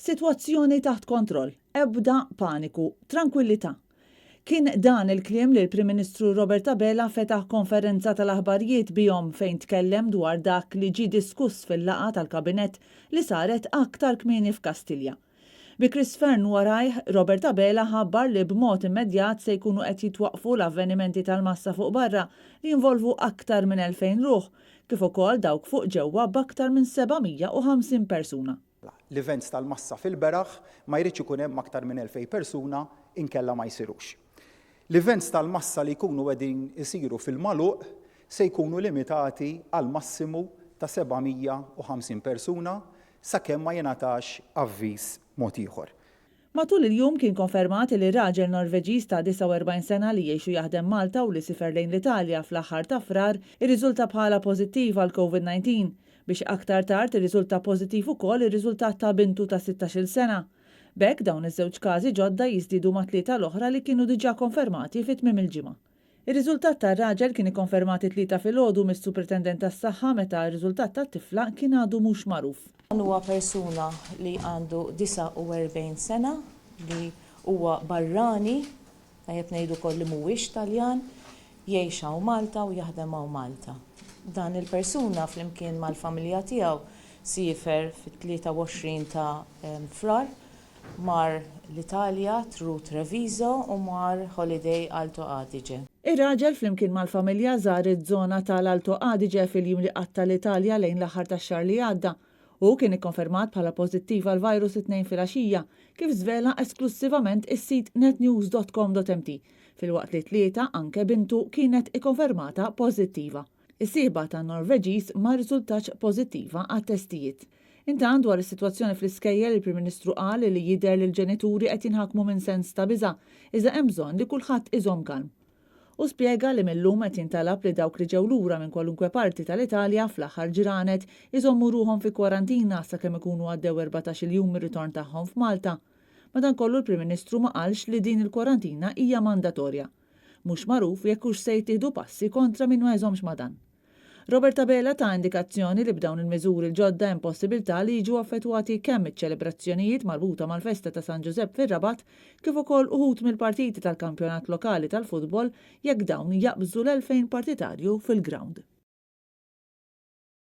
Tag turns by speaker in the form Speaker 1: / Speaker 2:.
Speaker 1: Sitwazzjoni taħt kontroll, ebda paniku, tranquillità. Kien dan il-kliem li l-Prim Ministru Robert Abela fetaħ konferenza tal-aħbarijiet bihom fejn tkellem dwar dak li ġie diskuss fil-laqgħa tal-Kabinett li saret aktar kmieni f'Kastilja. Bi Chris Fern warajh, Robert Abela ħabbar li b'mod immedjat se jkunu qed jitwaqfu l-avvenimenti tal-massa fuq barra li jinvolvu aktar minn 2000 ruħ, kif ukoll dawk fuq ġewwa b'aktar minn 750 persuna.
Speaker 2: L-events tal-massa fil-beraħ ma jridx ikun hemm aktar minn 2000 persuna inkella ma jsirux. L-events tal-massa li jkunu qegħdin isiru fil-magħluq se jkunu limitati għal massimu ta' 750 persuna sakemm ma jingħatax avviż mod ieħor.
Speaker 1: Matul il-jum kien konfermat li raġel Norveġiż ta' 49 sena li jgħixu jaħdem Malta u li sifer lejn l-Italja fl-aħħar ta' frar irriżulta bħala pożittiv għal COVID-19 biex aktar tard irriżulta pożittiv ukoll ir-riżultat ta' bintu ta' 16-il sena. B'hekk dawn iż-żewġ każi ġodda jiżdiedu ma' tlieta l-oħra li kienu diġà konfermati fit-tmiem il-ġimgħa. Ir-riżultat tar-raġel kien ikkonfermati tlieta filgħodu mis-Supritendent tas-Saħħa meta r-riżultat tat-tifla kien għadu mhux magħruf.
Speaker 3: Huwa persuna li għandu 49 sena li huwa barrani, tajjeb ngħidu wkoll li mhuwiex Taljan, jgħix hawn Malta u jaħdem hawn Malta. Dan il-persuna flimkien mal-familja tiegħu siefer fit-23 ta' frar mar l-Italja tru Treviso u mar Holiday Alto Adige.
Speaker 1: Ir-raġel flimkien mal-familja żar iż-żona tal-Alto Adige fil-jum li qatta l-Italja lejn l-aħħar tax-xahar li għadda u kien ikkonfermat bħala pożittiv għal virus it-tnejn filgħaxija kif żvela esklusivament is-sit netnews.com.mt filwaqt li tlieta anke bintu kienet ikkonfermata pożittiva. Is-sieħba tan-Norveġiż ma rriżultax pożittiva għat-testijiet. Intant dwar is-sitwazzjoni fl-iskejjel il-Prim Ministru qal li jidher li l-ġenituri qed jinħakmu minn sens ta' biża' iżda hemm bżonn li kulħadd iżomm kalm. U spjega li millum qed jintalab li dawk li ġew lura minn kwalunkwe parti tal-Italja fl-aħħar ġranet iżommu ruhom fi kwarantina sakemm ikunu għaddew 14-il jum mir-ritorn tagħhom f'Malta. Madankollu l-Prim Ministru ma qalx li din il-kwarantina hija mandatorja. Mhux magħruf jekk hux se jittieħdu passi kontra min ma jżommx ma' dan. Robert Abela ta' indikazzjoni li b'dawn il-miżuri l-ġodda hemm possibilità li jiġu affettwati kemm iċ-ċelebrazzjonijiet marbuta mal-festa ta' San Giuseppe fir-Rabat kif ukoll uħud mill-partiti tal-kampjonat lokali tal-futbol jekk dawn jaqbżu l-2000 partitarju fil-ground.